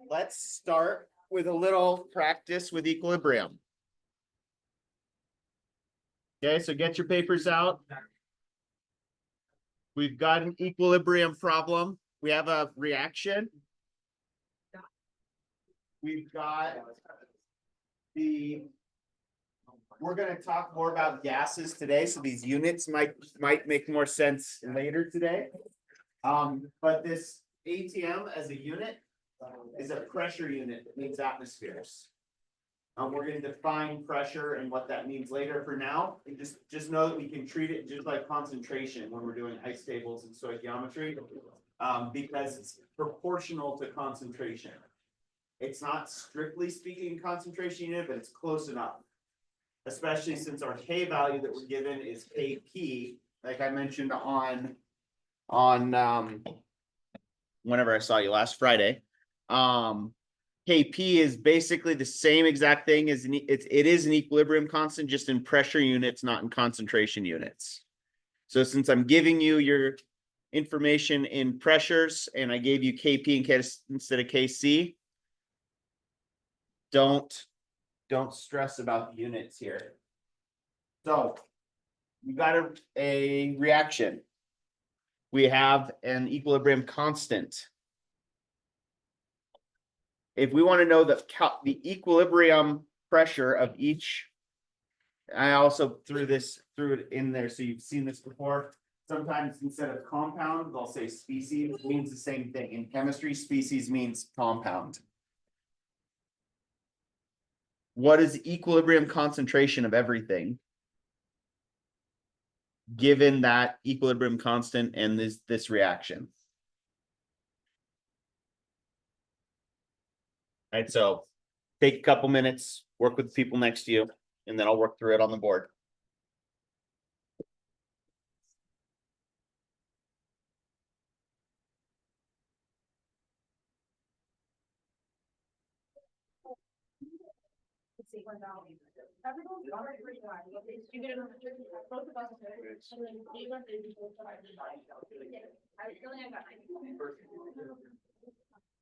Let's start with a little practice with equilibrium. Okay, so get your papers out. We've got an equilibrium problem. We have a reaction. We've got we're going to talk more about gases today, so these units might make more sense later today. But this ATM as a unit is a pressure unit that means atmospheres. We're going to define pressure and what that means later. For now, just know that we can treat it just like concentration when we're doing ice tables and stoichiometry, because it's proportional to concentration. It's not strictly speaking concentration unit, but it's close enough. Especially since our K value that we're given is Kp, like I mentioned on whenever I saw you last Friday. Kp is basically the same exact thing as it is an equilibrium constant, just in pressure units, not in concentration units. So since I'm giving you your information in pressures and I gave you Kp instead of Kc, don't stress about the units here. So we got a reaction. We have an equilibrium constant. If we want to know the equilibrium pressure of each, I also threw it in there so you've seen this before. Sometimes instead of compound, they'll say species. It means the same thing. In chemistry, species means compound. What is the equilibrium concentration of everything, given that equilibrium constant and this reaction? All right, so take a couple minutes, work with the people next to you, and then I'll work through it on the board.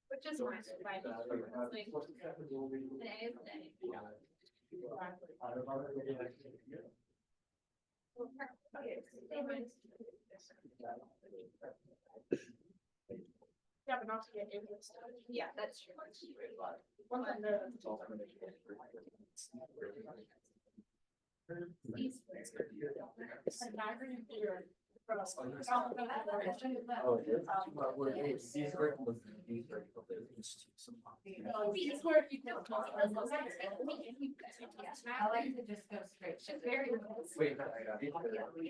Which is nice. Yeah, but not to get into stuff. Yeah, that's true.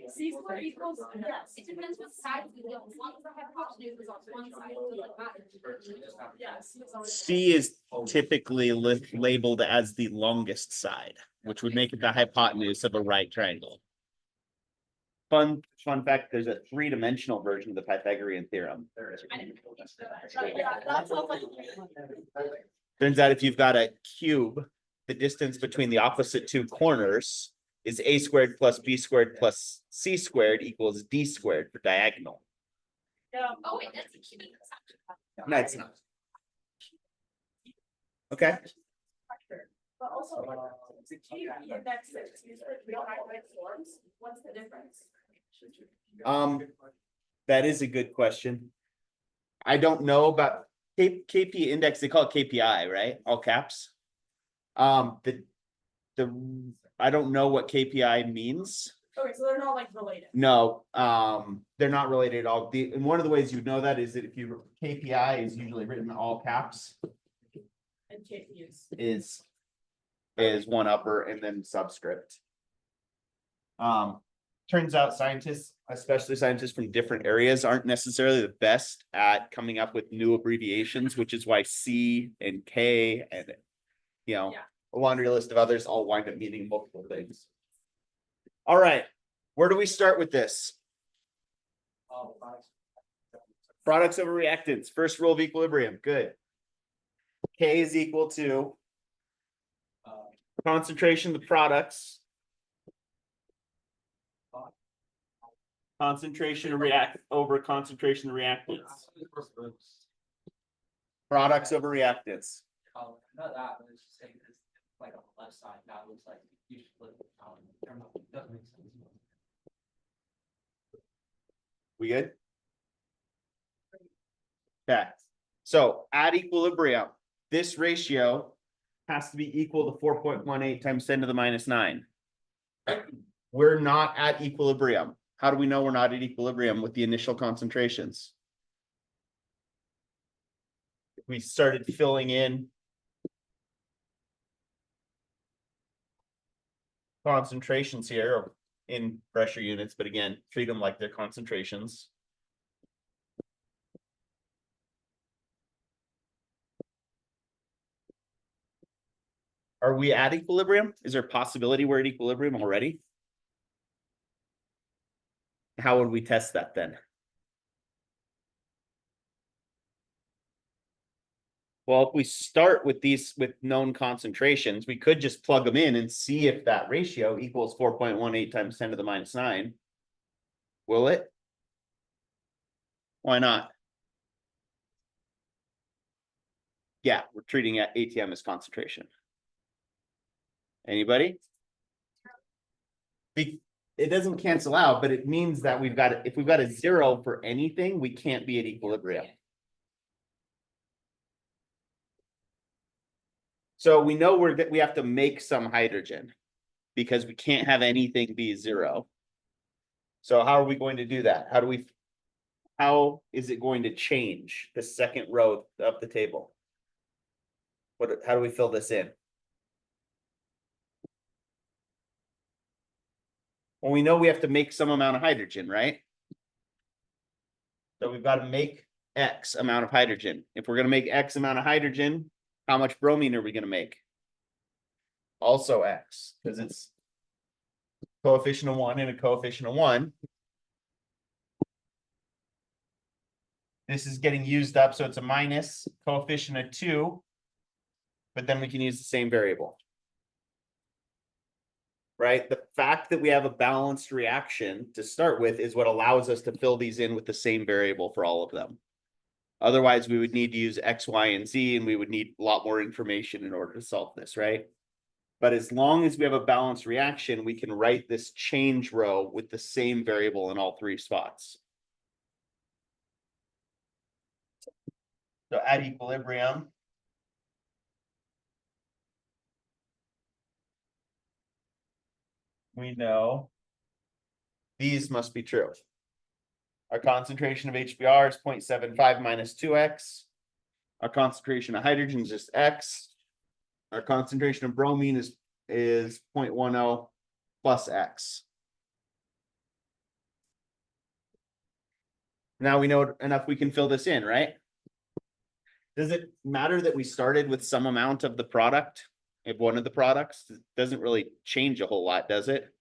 C-squared equals, yes, it depends what side we go. As long as I have hypotenuse is on one side, it doesn't matter. Yes. C is typically labeled as the longest side, which would make it the hypotenuse of a right triangle. Fun fact, there's a three-dimensional version of the Pythagorean theorem. Turns out if you've got a cube, the distance between the opposite two corners is a squared plus b squared plus c squared equals d squared for diagonal. Oh wait, that's a cube. No, it's not. Okay. But also, it's a cube index that we don't have right forms. What's the difference? That is a good question. I don't know about KP index. They call it KPI, right? All caps. I don't know what KPI means. Okay, so they're not like related. No, they're not related at all. And one of the ways you know that is that if you KPI is usually written in all caps. And KP is one upper and then subscript. Turns out scientists, especially scientists from different areas, aren't necessarily the best at coming up with new abbreviations, which is why C and K and a laundry list of others all wind up meaning multiple things. All right, where do we start with this? Products over reactants. First rule of equilibrium. Good. K is equal to concentration of the products Concentration of over concentration of reactants. Products over reactants. Oh, not that, but it's just saying this, like on the left side, now it looks like you should flip it. Never mind, it doesn't make sense. We good? Okay, so at equilibrium, this ratio has to be equal to 4.18 times 10 to the minus 9. We're not at equilibrium. How do we know we're not at equilibrium with the initial concentrations? We started filling in concentrations here in pressure units, but again, treat them like they're concentrations. Are we at equilibrium? Is there a possibility we're at equilibrium already? How would we test that then? Well, if we start with these with known concentrations, we could just plug them in and see if that ratio equals 4.18 times 10 to the minus 9. Will it? Why not? Yeah, we're treating ATM as concentration. Anybody? It doesn't cancel out, but it means that if we've got a 0 for anything, we can't be at equilibrium. So we know we have to make some hydrogen because we can't have anything be 0. So how are we going to do that? How is it going to change the second row of the table? How do we fill this in? Well, we know we have to make some amount of hydrogen, right? So we've got to make X amount of hydrogen. If we're going to make X amount of hydrogen, how much bromine are we going to make? Also X, because it's coefficient of 1 and a coefficient of 1. This is getting used up, so it's a minus coefficient of 2, but then we can use the same variable. Right? The fact that we have a balanced reaction to start with is what allows us to fill these in with the same variable for all of them. Otherwise, we would need to use X, Y, and Z, and we would need a lot more information in order to solve this, right? But as long as we have a balanced reaction, we can write this change row with the same variable in all 3 spots. So at equilibrium, we know these must be true. Our concentration of HBr is 0.75 minus 2x. Our concentration of hydrogen is just x. Our concentration of bromine is 0.10 plus x. Now we know enough, we can fill this in, right? Does it matter that we started with some amount of the product? If one of the products, it doesn't really change a whole lot, does it?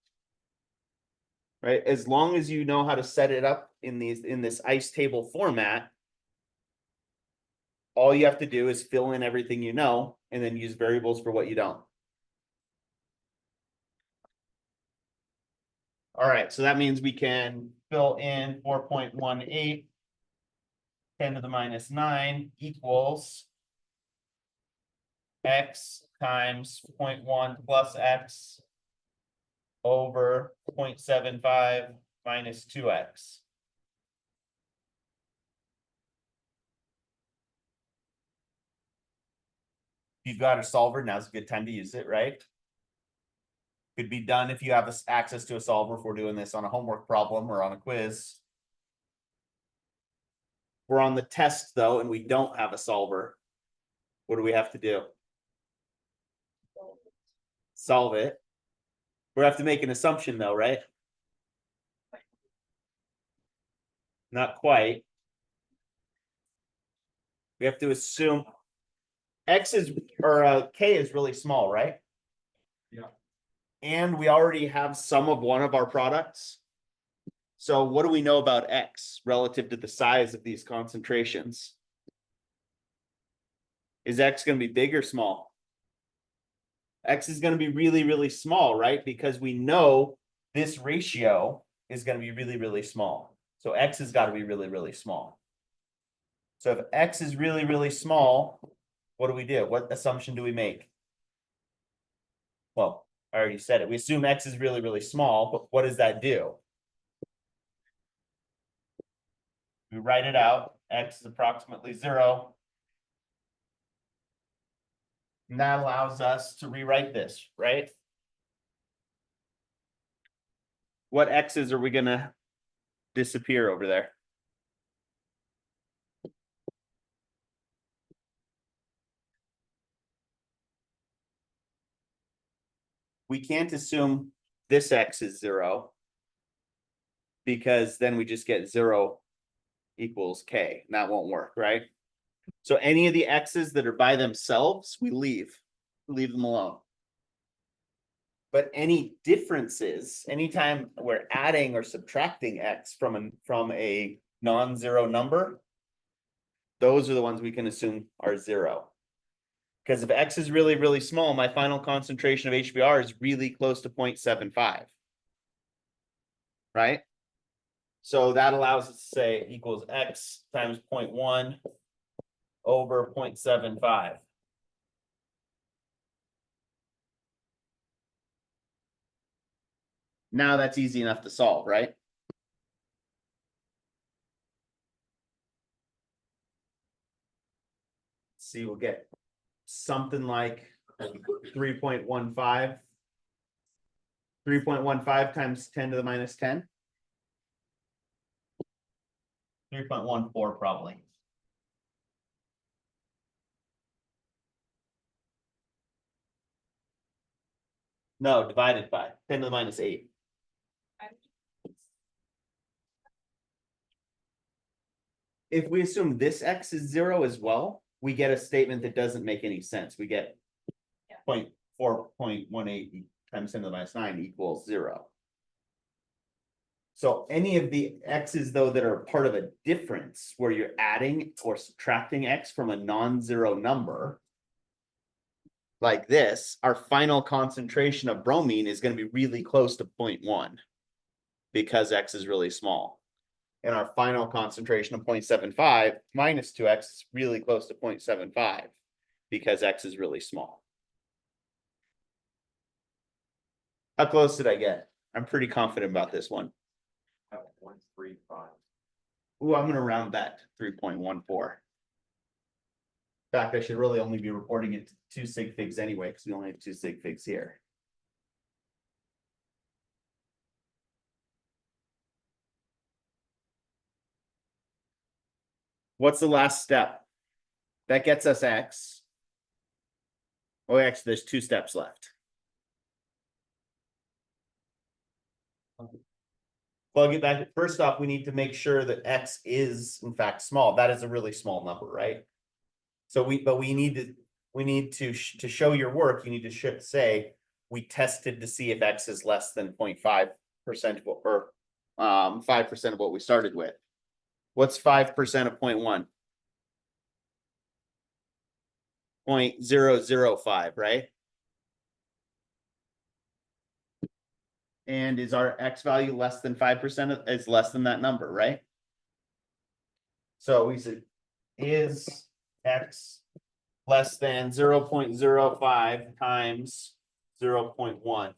Right? As long as you know how to set it up in this ice table format, all you have to do is fill in everything you know and then use variables for what you don't. All right, so that means we can fill in 4.18 10 to the minus 9 equals x times 0.1 plus x over 0.75 minus 2x. If you've got a solver, now's a good time to use it, right? Could be done if you have access to a solver if we're doing this on a homework problem or on a quiz. We're on the test though, and we don't have a solver. What do we have to do? Solve it. We have to make an assumption though, right? Not quite. We have to assume K is really small, right? Yeah. And we already have some of one of our products. So what do we know about X relative to the size of these concentrations? Is X going to be big or small? X is going to be really, really small, right? Because we know this ratio is gonna be really, really small. So X has got to be really, really small. So if X is really, really small, what do we do? What assumption do we make? Well, I already said it. We assume X is really, really small, but what does that do? We write it out. X is approximately 0. And that allows us to rewrite this, right? What X's are we gonna disappear over there? We can't assume this X is 0. Because then we just get 0 equals K. And that won't work, right? So any of the X's that are by themselves, we leave them alone. But any differences, anytime we're adding or subtracting X from a non-zero number, those are the ones we can assume are 0. Because if X is really, really small, my final concentration of HBr is really close to 0.75. Right? So that allows us to say equals X times 0.1 over 0.75. Now that's easy enough to solve, right? See, we'll get something like 3.15. 3.15 times 10 to the minus 10. 3.14 probably. No, divided by 10 to the minus 8. If we assume this X is 0 as well, we get a statement that doesn't make any sense. We get 0.4.18 times 10 to the minus 9 equals 0. So any of the X's though that are part of a difference where you're adding or subtracting X from a non-zero number, like this, our final concentration of bromine is going to be really close to 0.1 because X is really small. And our final concentration of 0.75 minus 2X is really close to 0.75 because X is really small. How close did I get? I'm pretty confident about this one. 135. Ooh, I'm gonna round that to 3.14. In fact, I should really only be reporting it to 2 sig figs anyway, because we only have 2 sig figs here. What's the last step? That gets us X. Oh, actually, there's 2 steps left. Plug it back. First off, we need to make sure that X is in fact small. That is a really small number, right? So we need to show your work, you need to say, we tested to see if X is less than 0.5% or 5% of what we started with. What's 5% of 0.1? 0.005, right? And is our X value less than 5%? Is less than that number, right? So we said, is X less than 0.05 times 0.1?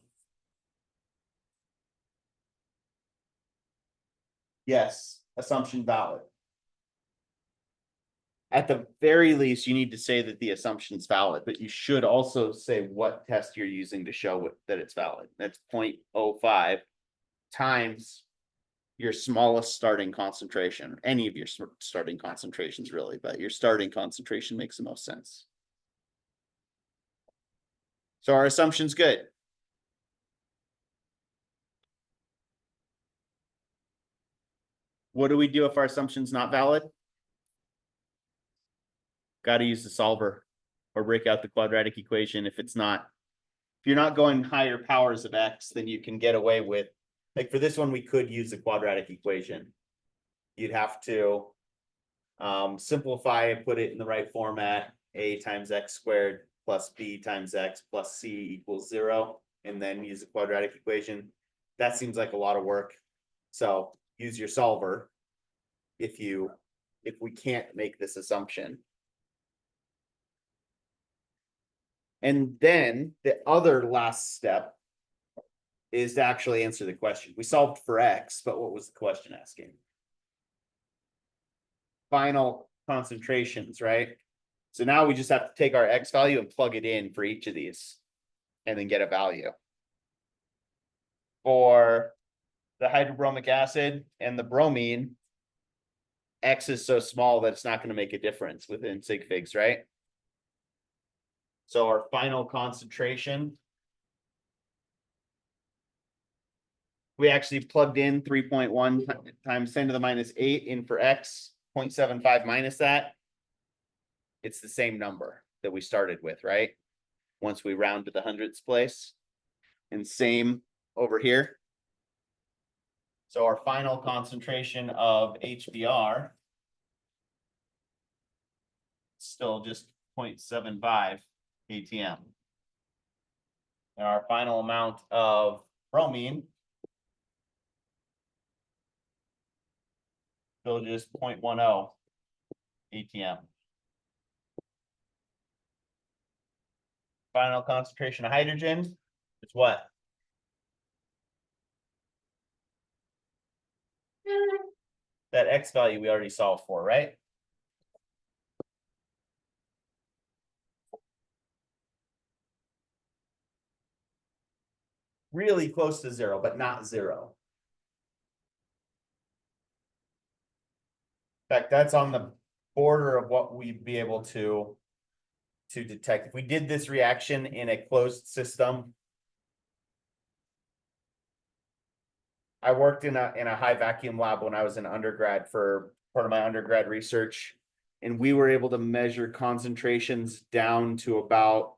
Yes, assumption valid. At the very least, you need to say that the assumption's valid, but you should also say what test you're using to show that it's valid. That's 0.05 times your smallest starting concentration, any of your starting concentrations really, but your starting concentration makes the most sense. So our assumption's good. What do we do if our assumption's not valid? Got to use the solver or break out the quadratic equation. If you're not going higher powers of X, then you can get away with, like for this one, we could use the quadratic equation. You'd have to simplify and put it in the right format. A times X squared plus B times X plus C equals 0, and then use the quadratic equation. That seems like a lot of work. So use your solver. If we can't make this assumption. And then the other last step is to actually answer the question. We solved for X, but what was the question asking? Final concentrations, right? So now we just have to take our X value and plug it in for each of these and then get a value. For the hydrobromic acid and the bromine, X is so small that it's not going to make a difference within sig figs, right? So our final concentration, we actually plugged in 3.1 times 10 to the minus 8 in for X, 0.75 minus that. It's the same number that we started with, right? Once we round to the hundredths place. And same over here. So our final concentration of HBr still just 0.75 ATM. And our final amount of bromine still just 0.10 ATM. Final concentration of hydrogen is what? That X value we already solved for, right? Really close to zero, but not zero. In fact, that's on the border of what we'd be able to detect. If we did this reaction in a closed system, I worked in a high vacuum lab when I was an undergrad for part of my undergrad research, and we were able to measure concentrations down to about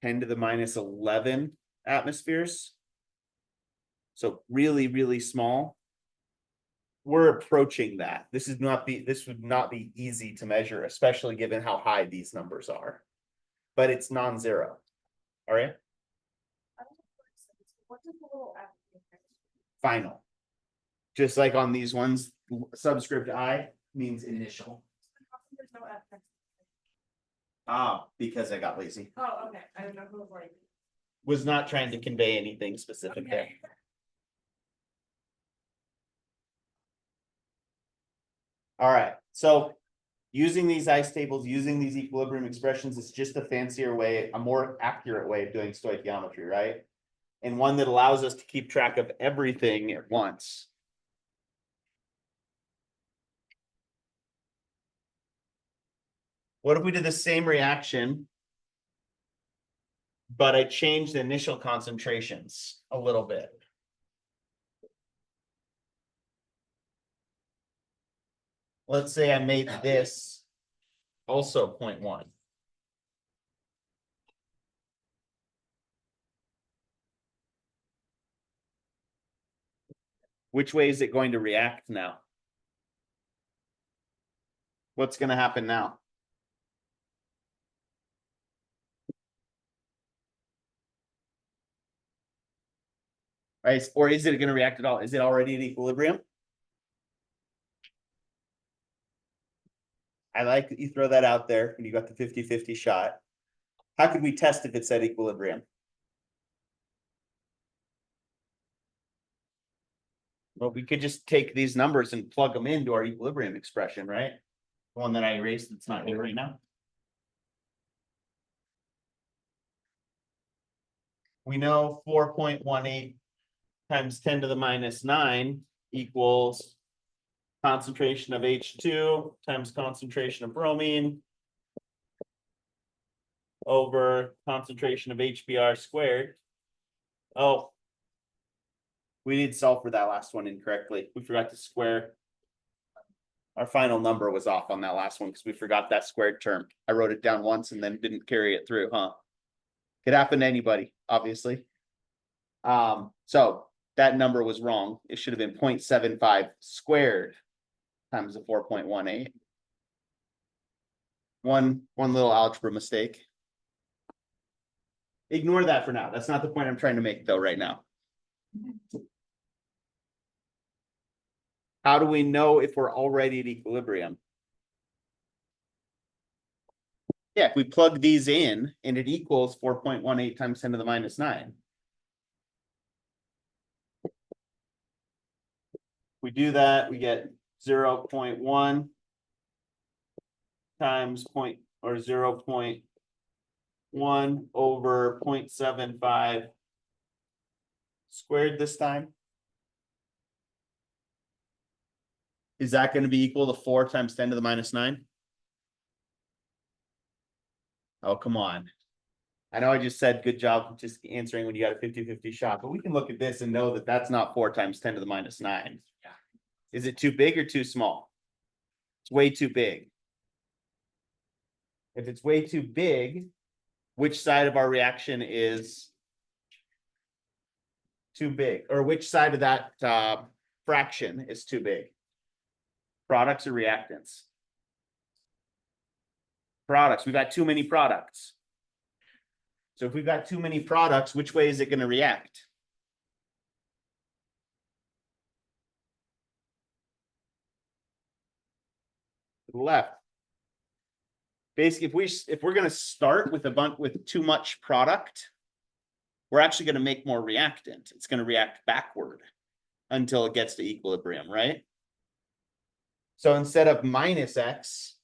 10 to the minus 11 atmospheres. So really, really small. We're approaching that. This would not be easy to measure, especially given how high these numbers are. But it's non-zero. All right. What does the little F mean? Final. Just like on these ones, subscript I means initial. There's no F next to it. Ah, because I got lazy. Oh, okay, I don't know who was like. Was not trying to convey anything specific there. Okay. All right, so using these ice tables, using these equilibrium expressions is just a fancier way, a more accurate way of doing stoichiometry, right? And one that allows us to keep track of everything at once. What if we did the same reaction, but I changed the initial concentrations a little bit? Let's say I made this also 0.1. Which way is it going to react now? What's going to happen now? Right? Or is it going to react at all? Is it already at equilibrium? I like that you throw that out there and you got the 50-50 shot. How could we test if it's at equilibrium? Well, we could just take these numbers and plug them into our equilibrium expression, right? The one that I erased that's not here right now. We know 4.18 times 10 to the minus 9 equals concentration of H2 times concentration of bromine over concentration of HBr squared. Oh, we did solve for that last one incorrectly. We forgot to square. Our final number was off on that last one because we forgot that squared term. I wrote it down once and then didn't carry it through, huh? Could happen to anybody, obviously. So that number was wrong. It should have been 0.75 squared times the 4.18. One little algebra mistake. Ignore that for now. That's not the point I'm trying to make though right now. How do we know if we're already at equilibrium? Yeah, if we plug these in and it equals 4.18 times 10 to the minus 9. We do that, we get 0.1 times 0.1 over 0.75 squared this time. Is that going to be equal to 4 times 10 to the minus 9? Oh, come on. I know I just said good job just answering when you got a 50-50 shot, but we can look at this and know that that's not 4 times 10 to the minus 9. Yeah. Is it too big or too small? It's way too big. If it's way too big, which side of our reaction is too big? Or which side of that fraction is too big? Products or reactants? Products. We've got too many products. So if we've got too many products, which way is it going to react? To the left. Basically, if we're going to start with with too much product, we're actually going to make more reactant. It's going to react backward until it gets to equilibrium, right? So instead of minus X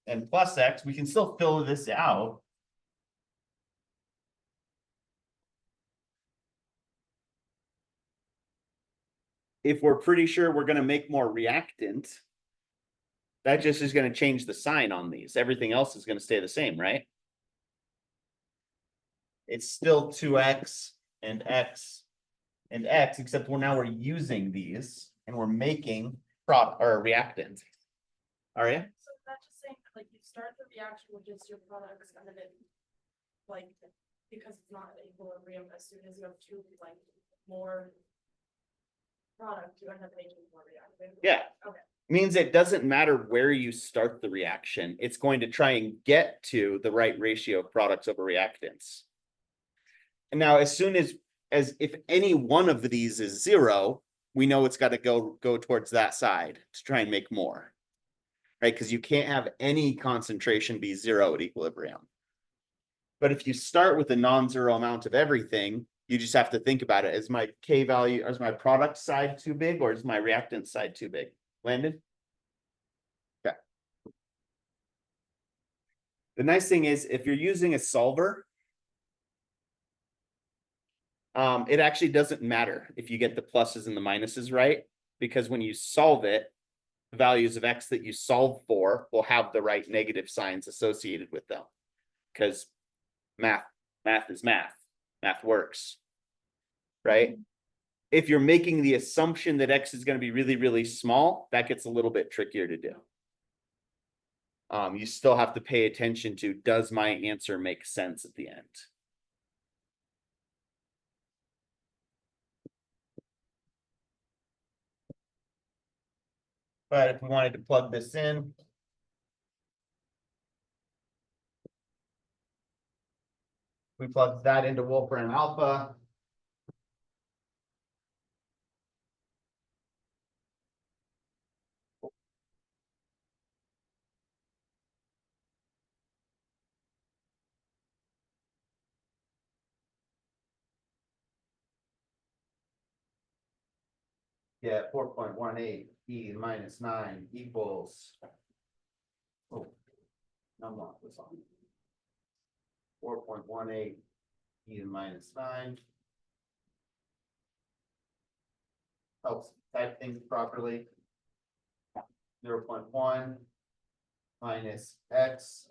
and plus X, we can still fill this out. If we're pretty sure we're going to make more reactant, that just is going to change the sign on these. Everything else is going to stay the same, right? It's still 2X and X and X, except we're using these and we're making product or reactant. Are you? So that's just saying that, like, you start the reaction with just your products and then it, like, because it's not at equilibrium, as soon as you have two, like, more product, you end up making more reactant. Yeah. Okay. Means it doesn't matter where you start the reaction. It's going to try and get to the right ratio of products over reactants. And now, as soon as if any one of these is 0, we know it's got to go towards that side to try and make more, right? Because you can't have any concentration be 0 at equilibrium. But if you start with a non-zero amount of everything, you just have to think about it. Is my K value, is my product side too big, or is my reactant side too big? Landon? Okay. The nice thing is, if you're using a solver, it actually doesn't matter if you get the pluses and the minuses right, because when you solve it, the values of X that you solve for will have the right negative signs associated with them, because math is math. Math works, right? If you're making the assumption that X is going to be really, really small, that gets a little bit trickier to do. You still have to pay attention to, does my answer make sense at the end? But if we wanted to plug this in, we plug that into Wolfram alpha. Yeah, 4.18 E minus 9 equals. Oh, no more. 4.18 E minus 9. Helps type things properly. 0.1 minus X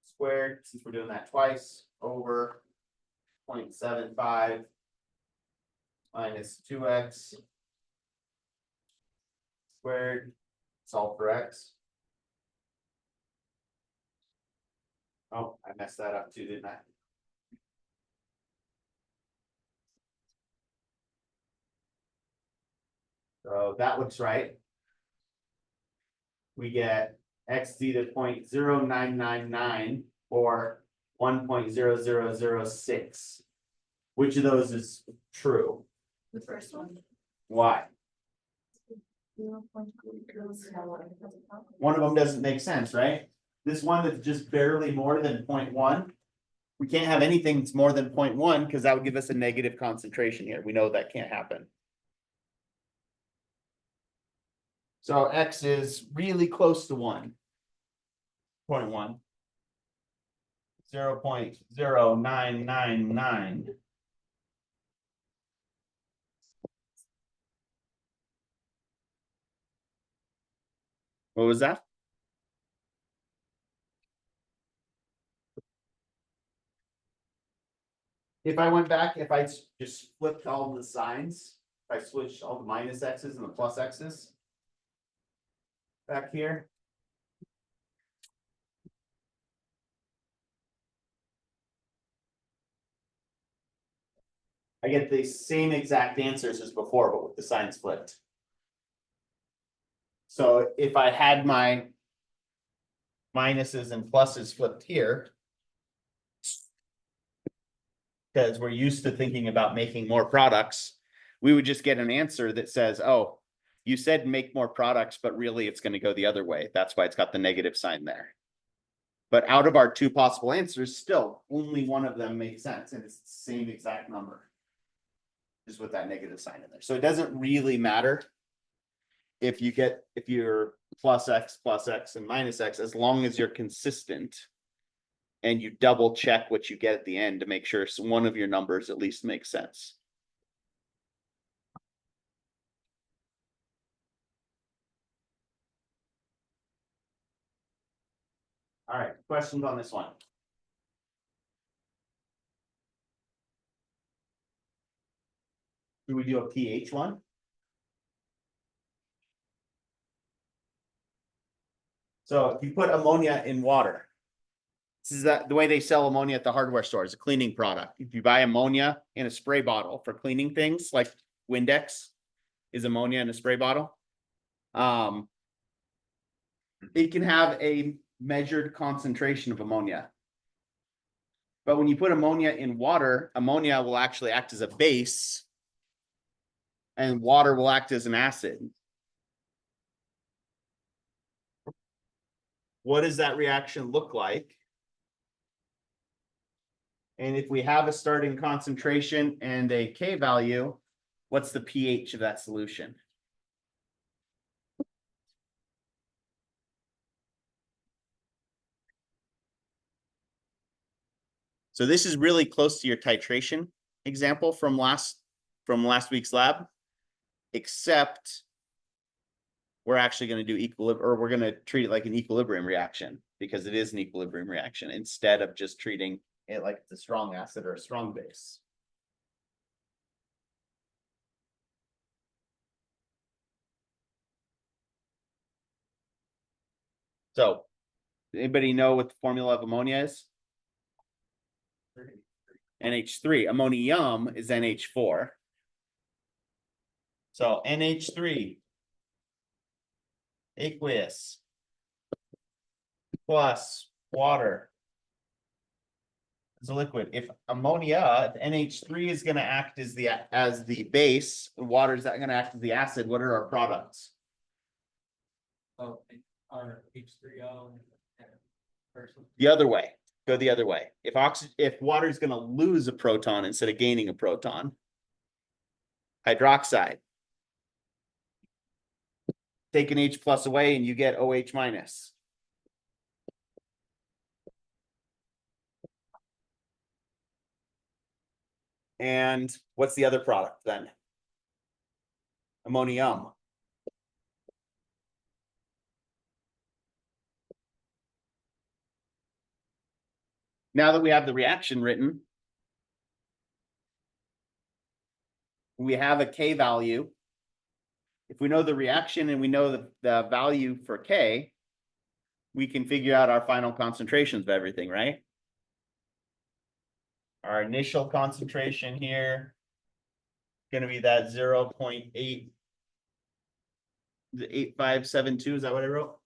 squared, since we're doing that twice, over 0.75 minus 2X squared, solve for X. Oh, I messed that up too, didn't I? So that looks right. We get XZ to 0.0999 or 1.0006. Which of those is true? The first one. Why? One of them doesn't make sense, right? This one that's just barely more than 0.1. We can't have anything that's more than 0.1 because that would give us a negative concentration here. We know that can't happen. So X is really close to 1. 0.1. 0.0999. What was that? If I went back, if I just flipped all the signs, if I switched all the minus X's and the plus X's back here. I get the same exact answers as before, but with the signs flipped. So if I had my minuses and pluses flipped here, because we're used to thinking about making more products, we would just get an answer that says, oh, you said make more products, but really it's going to go the other way. That's why it's got the negative sign there. But out of our two possible answers, still only one of them makes sense, and it's the same exact number. Just with that negative sign in there. So it doesn't really matter if you're plus X and minus X, as long as you're consistent and you double check what you get at the end to make sure one of your numbers at least makes sense. All right, questions on this one? Do we do a pH one? So if you put ammonia in water, this is the way they sell ammonia at the hardware stores, a cleaning product. If you buy ammonia in a spray bottle for cleaning things, like Windex is ammonia in a spray bottle. It can have a measured concentration of ammonia. But when you put ammonia in water, ammonia will actually act as a base and water will act as an acid. What does that reaction look like? And if we have a starting concentration and a K value, what's the pH of that solution? So this is really close to your titration example from last week's lab, except we're actually going to do equilibrium, or we're going to treat it like an equilibrium reaction because it is an equilibrium reaction instead of just treating it like it's a strong acid or a strong base. So, anybody know what the formula of ammonia is? NH3. Ammonium is NH4. So NH3 aqueous plus water is a liquid. If ammonia, if NH3 is going to act as the base, water is going to act as the acid, what are our products? Oh, our H3O. The other way. Go the other way. If water is going to lose a proton instead of gaining a proton, hydroxide. Take an H plus away and you get OH minus. And what's the other product then? Ammonium. Now that we have the reaction written, we have a K value. If we know the reaction and we know the value for K, we can figure out our final concentrations of everything, right? Our initial concentration here is going to be that 0.8, the 8572, is that what I wrote?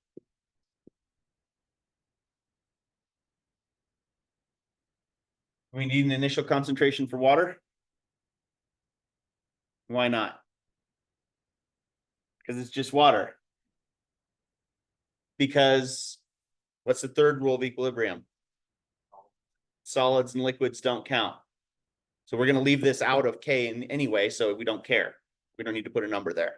We need an initial concentration for water. Why not? Because it's just water. Because what's the third rule of equilibrium? Solids and liquids don't count. So we're going to leave this out of K in anyway, so we don't care. We don't need to put a number there.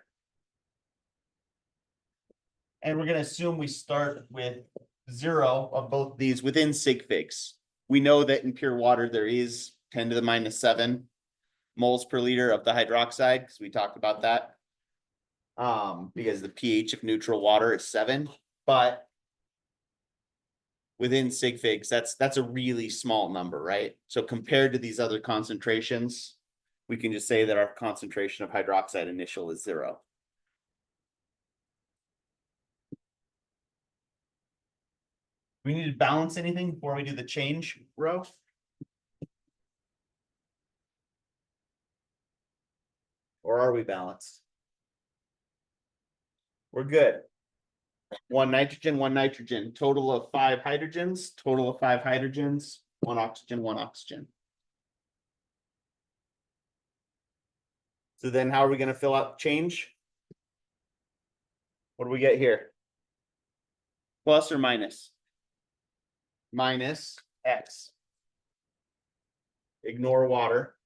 And we're going to assume we start with 0 of both these within sig figs. We know that in pure water there is 10 to the minus 7 moles per liter of the hydroxide, because we talked about that. Because the pH of neutral water is 7, but within sig figs, that's a really small number, right? So compared to these other concentrations, we can just say that our concentration of hydroxide initial is 0. We need to balance anything before we do the change row? Or are we balanced? We're good. 1 nitrogen, 1 nitrogen, total of 5 hydrogens, total of 5 hydrogens, 1 oxygen, 1 oxygen. So then how are we going to fill out change? What do we get here? Plus or minus? Minus X. Ignore water.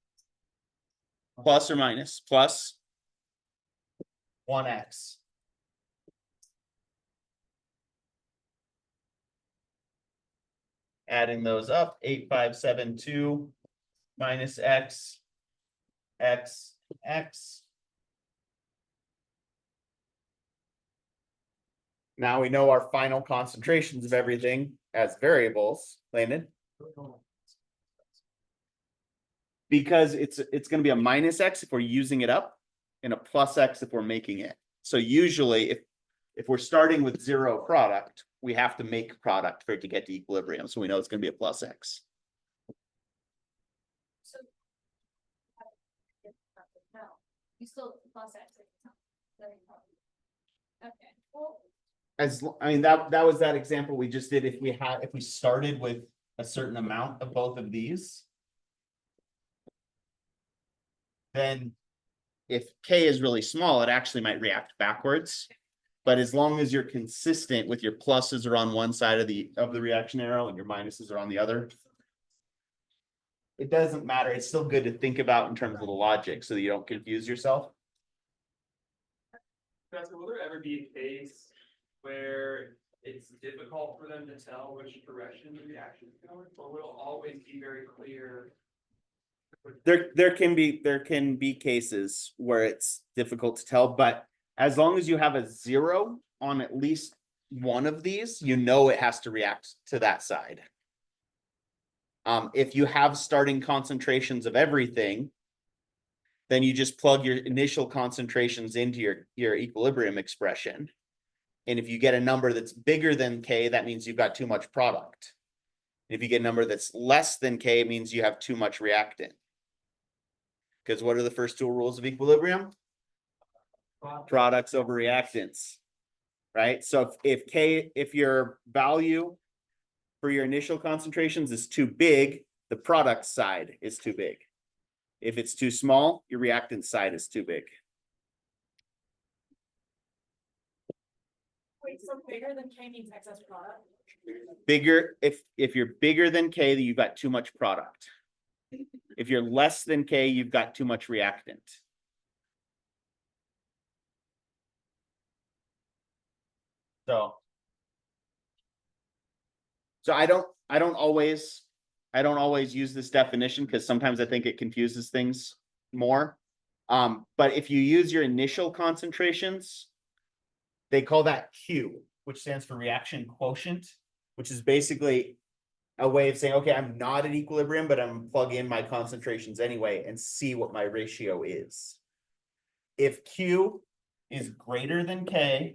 Plus or minus? Plus 1X. Adding those up, 8572 minus X, X, X. Now we know our final concentrations of everything as variables, Landon. Because it's going to be a minus X if we're using it up and a plus X if we're making it. So usually if we're starting with 0 product, we have to make product for it to get to equilibrium. So we know it's going to be a plus X. So. No, you still plus X. Okay, well. I mean, that was that example we just did. If we started with a certain amount of both of these, then if K is really small, it actually might react backwards. But as long as you're consistent with your pluses are on one side of the reaction arrow and your minuses are on the other, it doesn't matter. It's still good to think about in terms of the logic so that you don't confuse yourself. Guys, will there ever be a case where it's difficult for them to tell which direction the reaction is going, or will it always be very clear? There can be cases where it's difficult to tell, but as long as you have a 0 on at least one of these, you know it has to react to that side. If you have starting concentrations of everything, then you just plug your initial concentrations into your equilibrium expression. And if you get a number that's bigger than K, that means you've got too much product. If you get a number that's less than K, it means you have too much reactant. Because what are the first 2 rules of equilibrium? Products over reactants, right? So if your value for your initial concentrations is too big, the product side is too big. If it's too small, your reactant side is too big. Wait, so bigger than K means excess product? Bigger, if you're bigger than K, then you've got too much product. If you're less than K, you've got too much reactant. So I don't always use this definition because sometimes I think it confuses things more. But if you use your initial concentrations, they call that Q, which stands for reaction quotient, which is basically a way of saying, okay, I'm not at equilibrium, but I'm gonna plug in my concentrations anyway and see what my ratio is. If Q is greater than K,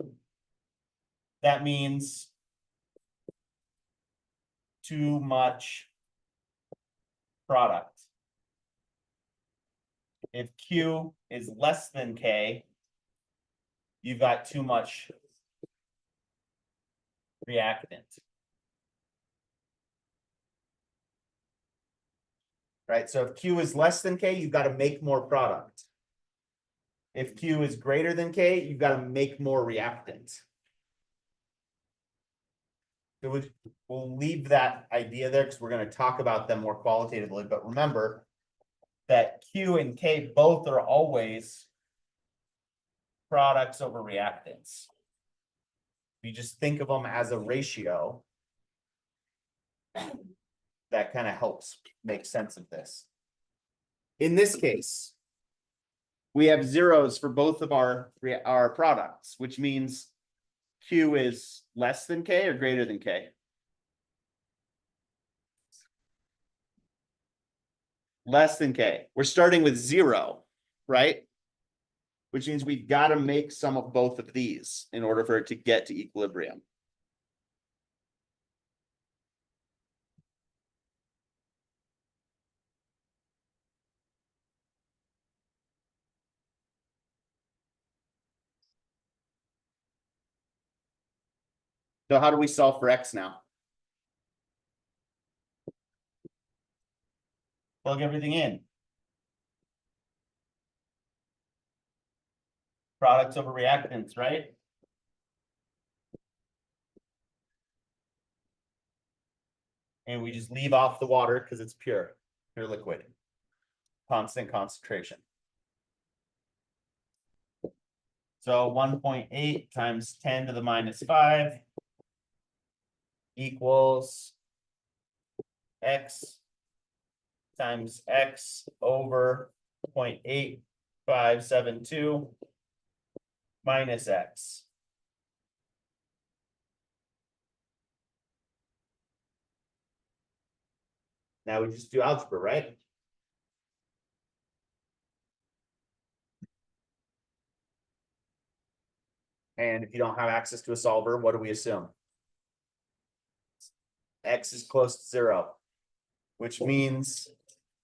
that means too much product. If Q is less than K, you've got too much reactant. Right, so if Q is less than K, you've got to make more product. If Q is greater than K, you've got to make more reactant. We'll leave that idea there because we're going to talk about them more qualitatively. But remember that Q and K both are always products over reactants. You just think of them as a ratio. That kind of helps make sense of this. In this case, we have zeros for both of our products, which means Q is less than K or greater than K. Less than K. We're starting with 0, right? Which means we've got to make some of both of these in order for it to get to equilibrium. So how do we solve for X now? Plug everything in. Products over reactants, right? And we just leave off the water because it's pure liquid. Constant concentration. So 1.8 times 10 to the minus 5 equals X times X over 0.8572 minus X. Now we just do algebra, right? And if you don't have access to a solver, what do we assume? X is close to 0, which means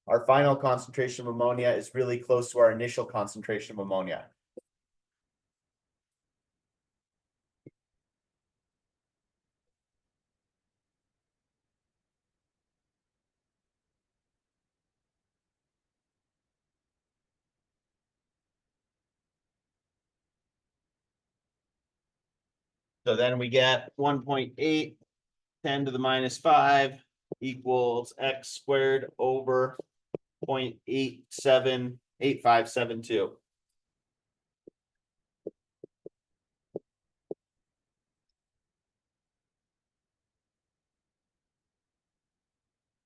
our final concentration of ammonia is really close to our initial concentration of ammonia. So then we get 1.8, 10 to the minus 5 equals X squared over 0.878572.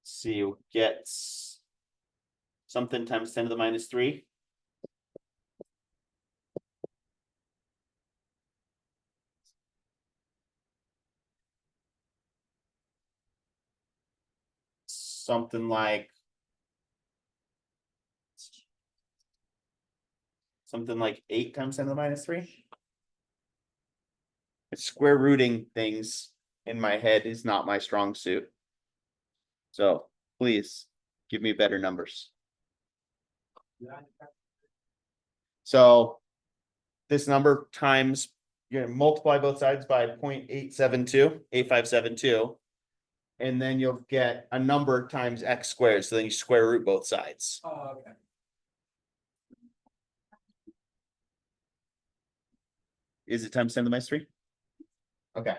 See, you get something times 10 to the minus 3. Something like 8 times 10 to the minus 3. Square rooting things in my head is not my strong suit. So please give me better numbers. So this number times, you're gonna multiply both sides by 0.8572, and then you'll get a number times X squared. So then you square root both sides. Oh, okay. Is it times 10 to the minus 3? Okay.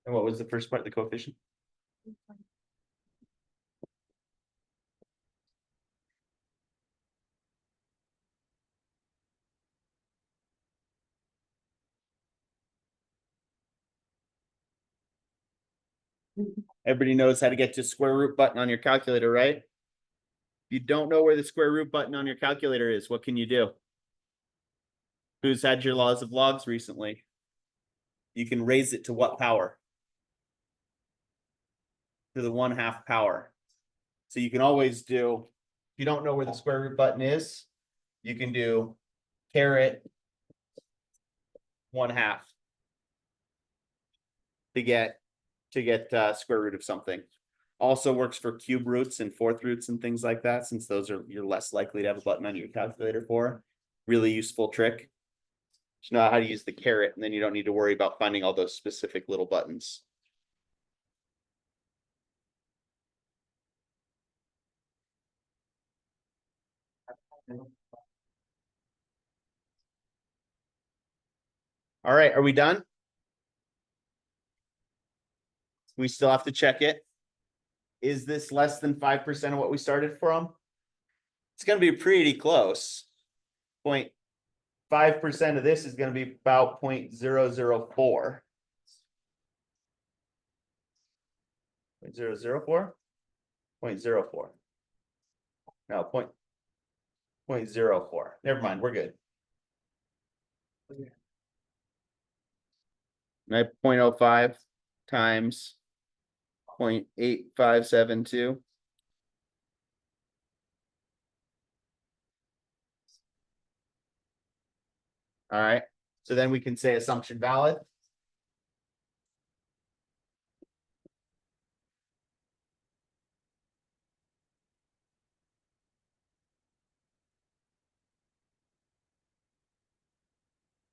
And what was the first part of the coefficient? Everybody knows how to get to square root button on your calculator, right? If you don't know where the square root button on your calculator is, what can you do? Who's had your laws of logs recently? You can raise it to what power? To the 1/2 power. So you can always do, if you don't know where the square root button is, you can do caret 1/2 to get square root of something. Also works for cube roots and fourth roots and things like that, since those are, you're less likely to have a button on your calculator for. Really useful trick. Just know how to use the caret, and then you don't need to worry about finding all those specific little buttons. All right, are we done? We still have to check it. Is this less than 5% of what we started from? It's gonna be pretty close. 0.5% of this is gonna be about 0.004. 0.004? 0.04. No, 0.04. Never mind, we're good. 0.05 times 0.8572. All right, so then we can say assumption valid.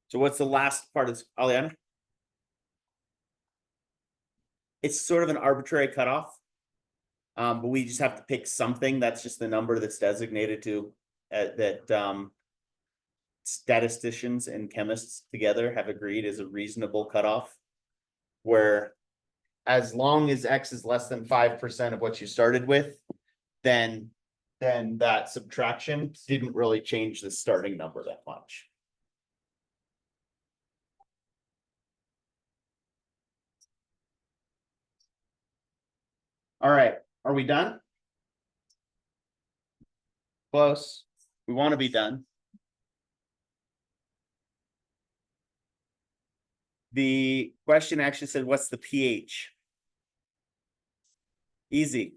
So what's the last part of this, Aliana? It's sort of an arbitrary cutoff. But we just have to pick something. That's just the number that's designated to that statisticians and chemists together have agreed is a reasonable cutoff. Where as long as X is less than 5% of what you started with, then that subtraction didn't really change the starting number that much. All right, are we done? Close. We want to be done. The question actually said, what's the pH? Easy.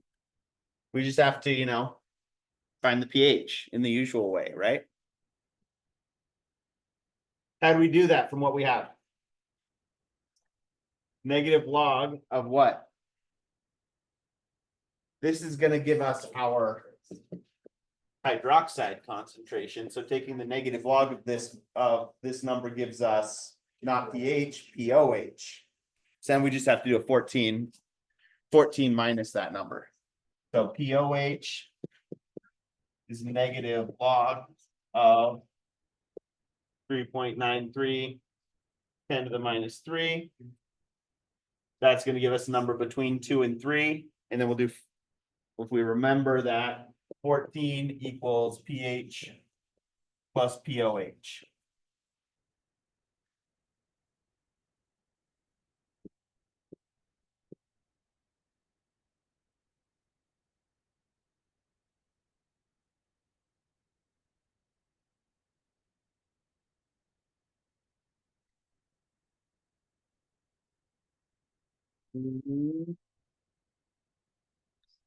We just have to, find the pH in the usual way, right? How do we do that from what we have? Negative log of what? This is going to give us our hydroxide concentration. So taking the negative log of this number gives us not pH, POH. So then we just have to do a 14 minus that number. So POH is negative log of 3.93 10 to the minus 3. That's going to give us a number between 2 and 3. And then we'll do, if we remember that 14 equals pH plus POH.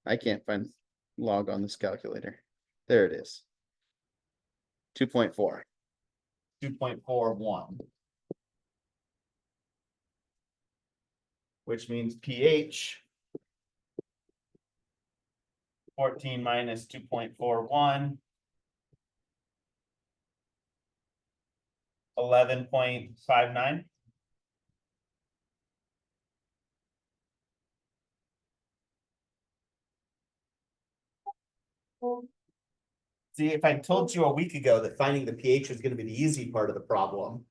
I can't find log on this calculator. There it is. 2.4. 2.41. Which means pH 14 minus 2.41. 11.59. See, if I told you a week ago that finding the pH was going to be the easy part of the problem,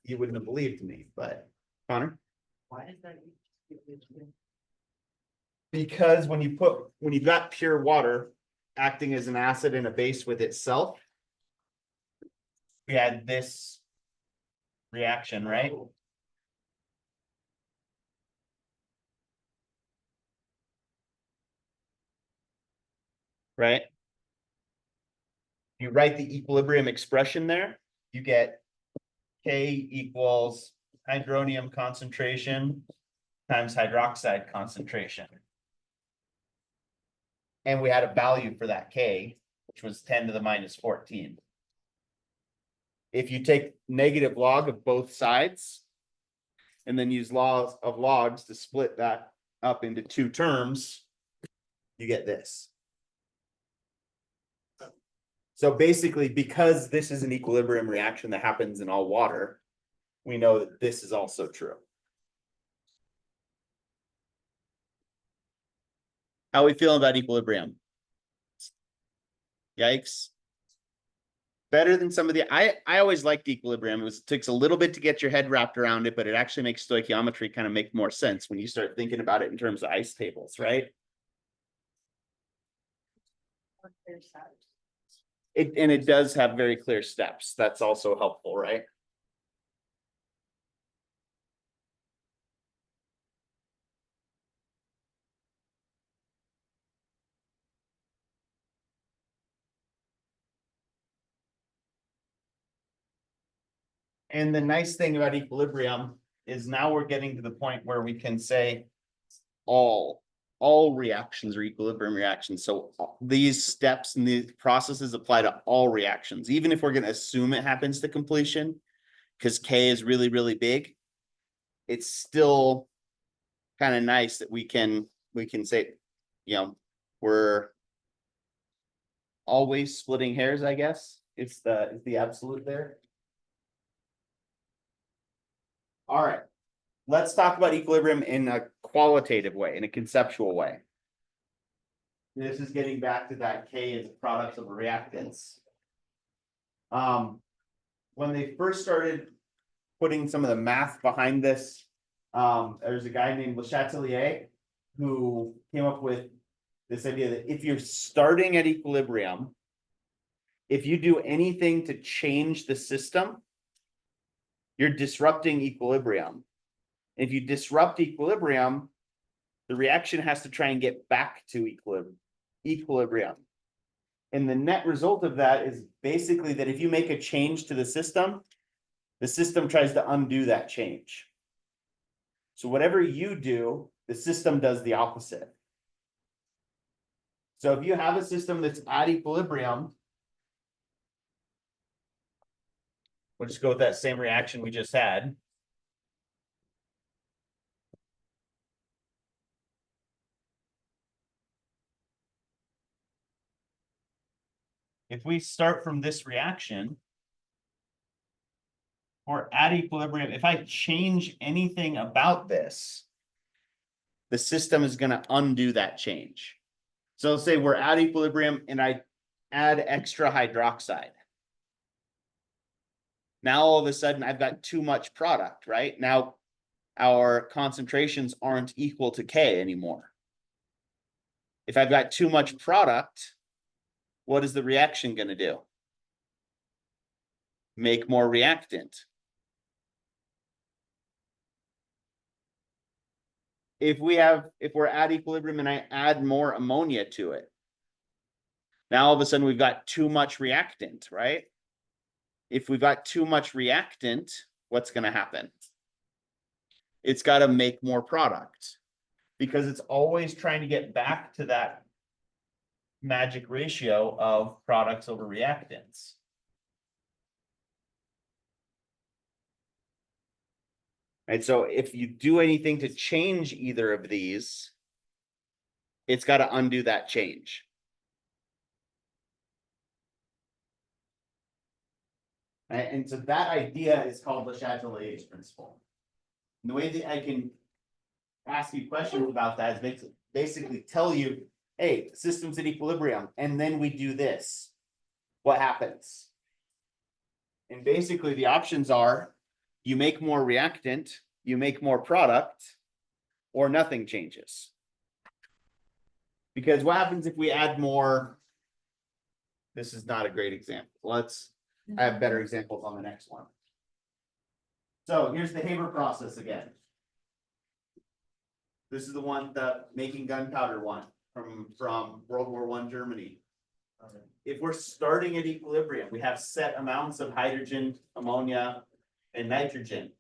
you wouldn't have believed me, but Connor? Why is that? Because when you've got pure water acting as an acid and a base with itself, we had this reaction, right? Right? You write the equilibrium expression there, you get K equals hydronium concentration times hydroxide concentration. And we had a value for that K, which was 10 to the minus 14. If you take negative log of both sides and then use laws of logs to split that up into two terms, you get this. So basically, because this is an equilibrium reaction that happens in all water, we know that this is also true. How are we feeling about equilibrium? Yikes. better than some of the, I always liked equilibrium. It takes a little bit to get your head wrapped around it, but it actually makes stoichiometry kind of make more sense when you start thinking about it in terms of ice tables, right? And it does have very clear steps. That's also helpful, right? And the nice thing about equilibrium is now we're getting to the point where we can say all reactions are equilibrium reactions. So these steps and these processes apply to all reactions, even if we're going to assume it happens to completion, because K is really, really big. It's still kind of nice that we can say, you know, we're always splitting hairs, I guess. It's the absolute there. All right. Let's talk about equilibrium in a qualitative way, in a conceptual way. This is getting back to that K as products of a reactants. When they first started putting some of the math behind this, there's a guy named Le Chatelier who came up with this idea that if you're starting at equilibrium, if you do anything to change the system, you're disrupting equilibrium. If you disrupt equilibrium, the reaction has to try and get back to equilibrium. And the net result of that is basically that if you make a change to the system tries to undo that change. So whatever you do, the system does the opposite. So if you have a system that's at equilibrium, we'll just go with that same reaction we just had. If we start from this reaction, or at equilibrium, if I change anything about this, the system is going to undo that change. So let's say we're at equilibrium and I add extra hydroxide. Now all of a sudden I've got too much product, right? Now our concentrations aren't equal to K anymore. If I've got too much product, what is the reaction going to do? Make more reactant. If we're at equilibrium and I add more ammonia to it, now all of a sudden we've got too much reactant, right? If we've got too much reactant, what's going to happen? It's got to make more product because it's always trying to get back to that magic ratio of products over reactants. And so if you do anything to change either of these, it's got to undo that change. And so that idea is called Le Chatelier's principle. And the way that I can ask you questions about that is basically tell you, hey, the system's at equilibrium, and then we do this. What happens? And basically the options are you make more reactant, you make more product, or nothing changes. Because what happens if we add more? This is not a great example. I have better examples on the next one. So here's the Haber process again. This is the one, the making gunpowder one from World War I Germany. If we're starting at equilibrium, we have set amounts of hydrogen, ammonia, and nitrogen.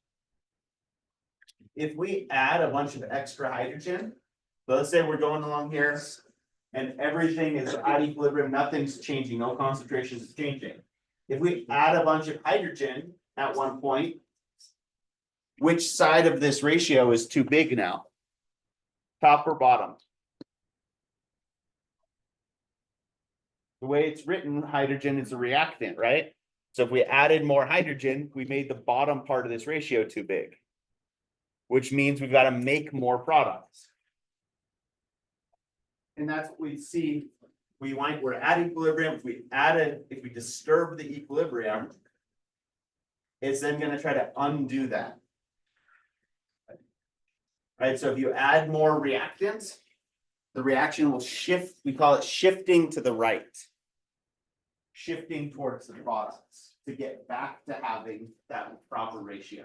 If we add a bunch of extra hydrogen, so let's say we're going along here and everything is at equilibrium, nothing's changing, no concentration is changing. If we add a bunch of hydrogen at one point, which side of this ratio is too big now? Top or bottom? The way it's written, hydrogen is a reactant, right? So if we added more hydrogen, we made the bottom part of this ratio too big, which means we've got to make more products. And that's what we see we're at equilibrium, if we disturb the equilibrium, it's then gonna try to undo that. Right, so if you add more reactant, the reaction will shift, we call it shifting to the right. Shifting towards the products to get back to having that proper ratio.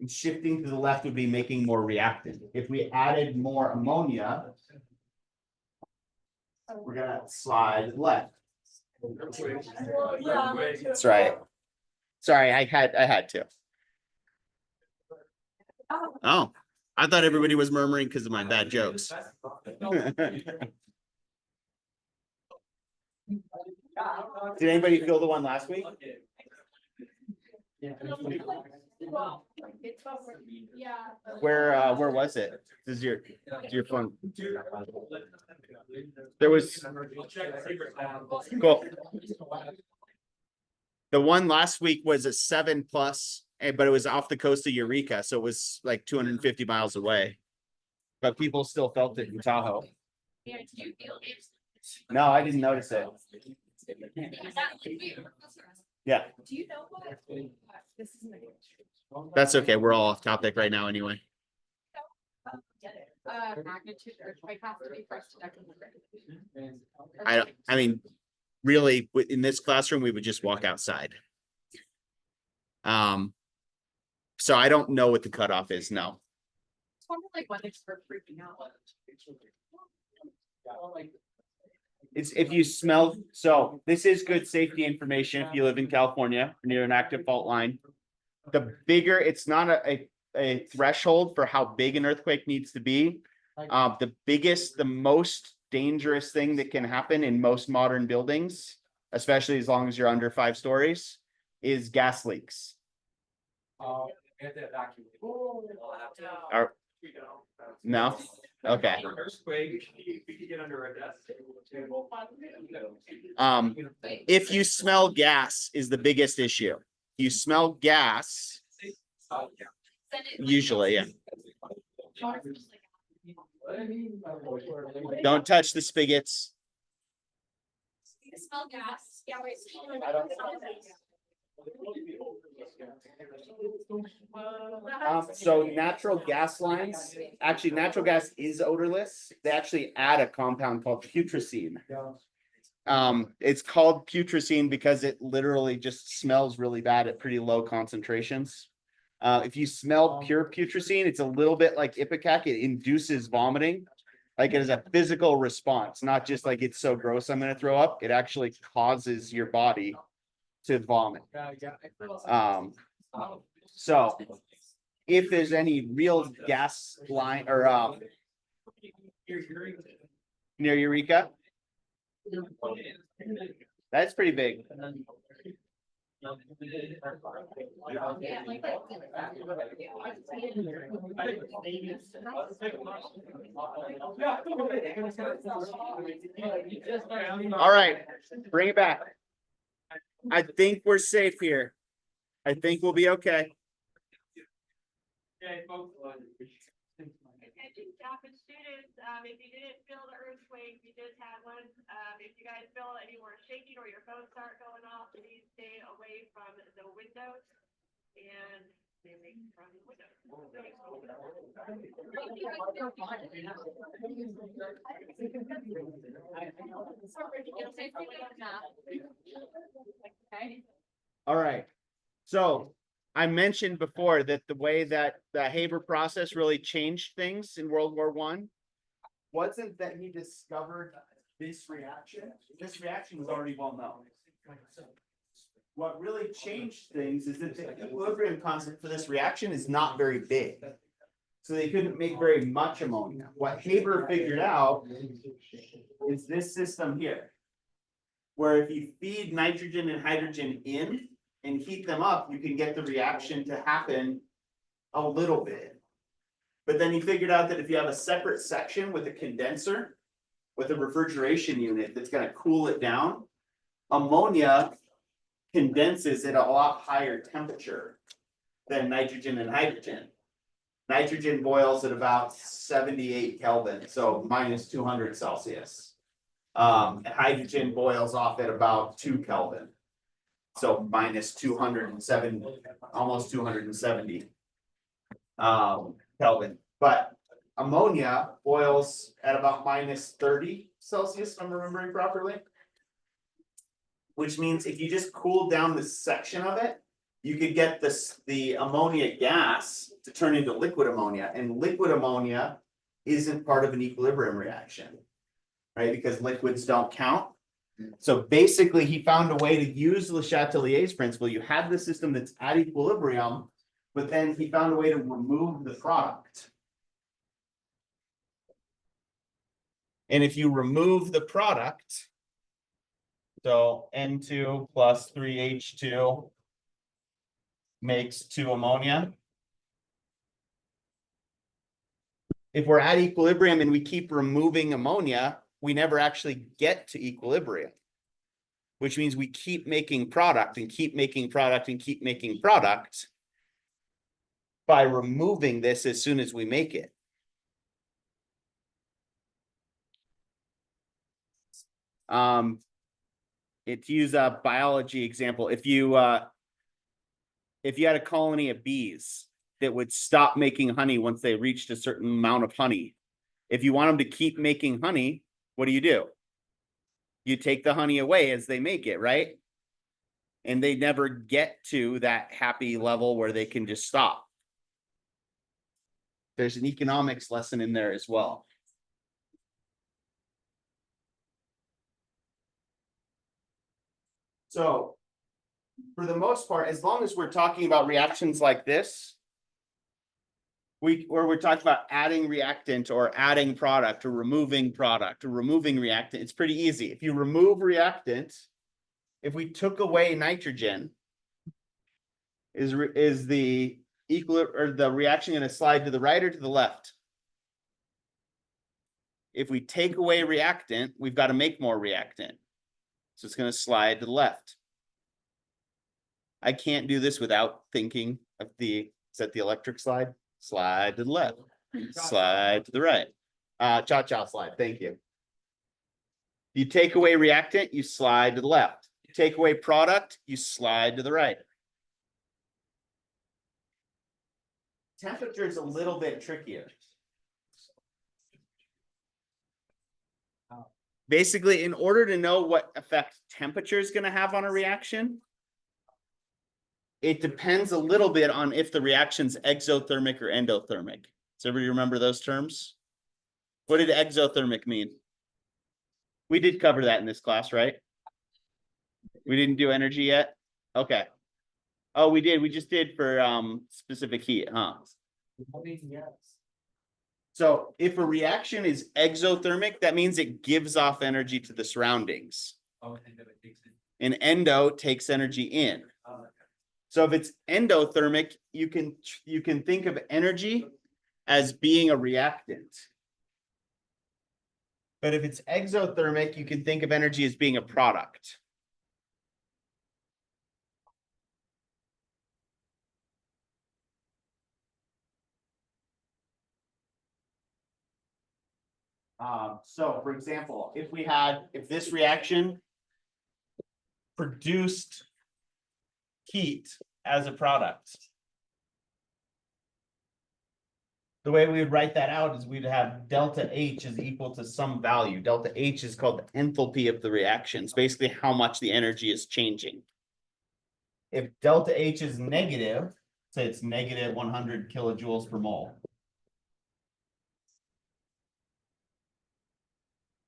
And shifting to the left would be making more reactant. If we added more ammonia, we're gonna slide left. That's right. Sorry, I had to. Oh, I thought everybody was murmuring because of my bad jokes. Did anybody feel the one last week? Yeah. Where was it? This is your phone. There was cool. The one last week was a 7+, but it was off the coast of Eureka, so it was like 250 miles away. But people still felt it in Tahoe. Yeah, did you feel it? No, I didn't notice it. Yeah, Do you know what? This is my. that's okay. We're all off topic right now anyway. Magnitude earthquake has to be first detected. I mean, really, in this classroom, we would just walk outside. So I don't know what the cutoff is, no. It's kind of like when they start freaking out. It's if you smell, so this is good safety information if you live in California near an active fault line. The bigger, it's not a threshold for how big an earthquake needs to be. The biggest, the most dangerous thing that can happen in most modern buildings, especially as long as you're under 5 stories, is gas leaks. No? Okay. Earthquake, we could get under a desk. If you smell gas is the biggest issue. You smell gas, usually, yeah. Don't touch the spigots. You smell gas. Yeah, wait. So natural gas lines, actually natural gas is odorless. They actually add a compound called putrescine. It's called putrescine because it literally just smells really bad at pretty low concentrations. If you smell pure putrescine, it's a little bit like ipecac. It induces vomiting. Like it is a physical response, not just like it's so gross I'm going to throw up. It actually causes your body to vomit. So if there's any real gas line or near Eureka, that's pretty big. Yeah, like that. All right, bring it back. I think we're safe here. I think we'll be okay. Okay, folks. Attention staff and students, if you didn't feel the earthquake, you just had one. If you guys feel any more shaking or your phones start going off, please stay away from the windows and stay away from the windows. Okay. All right. So I mentioned before that the way that the Haber process really changed things in World War I wasn't that he discovered this reaction. This reaction was already well known. What really changed things is that the equilibrium constant for this reaction is not very big. So they couldn't make very much ammonia. What Haber figured out is this system here, where if you feed nitrogen and hydrogen in and heat them up, you can get the reaction to happen a little bit. But then he figured out that if you have a separate section with a condenser, with a refrigeration unit that's going to cool it down, ammonia condenses at a lot higher temperature than nitrogen and hydrogen. Nitrogen boils at about 78 Kelvin, so minus 200 Celsius. Hydrogen boils off at about 2 Kelvin. So minus 207, almost 270 Kelvin. But ammonia boils at about minus 30 Celsius, if I'm remembering properly. Which means if you just cool down this section of it, you could get the ammonia gas to turn into liquid ammonia, and liquid ammonia isn't part of an equilibrium reaction, right? Because liquids don't count. So basically, he found a way to use Le Chatelier's principle. You have the system that's at equilibrium, but then he found a way to remove the product. And if you remove the product, so N2 plus 3H2 makes 2 ammonia. If we're at equilibrium and we keep removing ammonia, we never actually get to equilibrium, which means we keep making product and keep making product and keep making product by removing this as soon as we make it. To use a biology example, if you had a colony of bees that would stop making honey once they reached a certain amount of honey, if you want them to keep making honey, what do? You take the honey away as they make it, right? And they never get to that happy level where they can just stop. There's an economics lesson in there as well. So, for the most part, as long as we're talking about reactions like this, where we're talking about adding reactant or adding product or removing reactant, it's pretty easy. If you remove reactant, if we took away nitrogen, is the equilibrium or the reaction going to slide to the right or to the left? If we take away reactant, we've got to make more reactant. So it's going to slide to the left. I can't do this without thinking of is that the electric slide? Slide to the left, slide to the right. Cha-cha slide, thank you. You take away reactant, you slide to the left. You take away product, you slide to the right. Temperature is a little bit trickier. Basically, in order to know what effect temperature is going to have on a reaction, it depends a little bit on if the reaction's exothermic or endothermic. Does everybody remember those terms? What did exothermic mean? We did cover that in this class, right? We didn't do energy yet? Okay. Oh, we did. We just did for specific heat, huh? So if a reaction is exothermic, that means it gives off energy to the surroundings. And endo takes energy in. So if it's endothermic, you can think of energy as being a reactant. But if it's exothermic, you can think of energy as being a product. So for example, if this reaction produced heat as a product, the way we would write that out is we'd have delta H is equal to some value. Delta H is called the enthalpy of the reaction. It's basically how much the energy is changing. If delta H is negative, say it's negative 100 kilojoules per mole.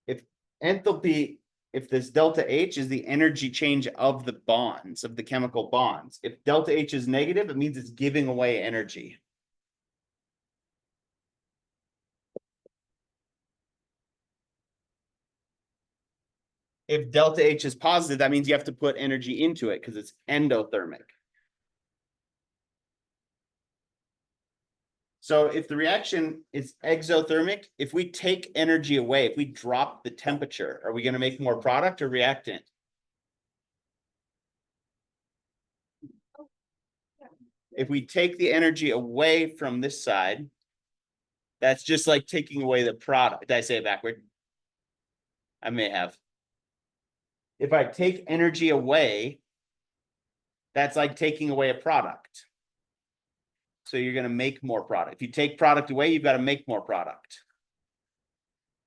If enthalpy, if this delta H is the energy change of the bonds, of the chemical bonds, if delta H is negative, it means it's giving away energy. If delta H is positive, that means you have to put energy into it because it's endothermic. So if the reaction is exothermic, if we take energy away, if we drop the temperature, are we going to make more product or reactant? If we take the energy away from this side, that's just like taking away the product. Did I say it backward? I may have. If I take energy away, that's like taking away a product. So you're going to make more product. If you take product away, you've got to make more product.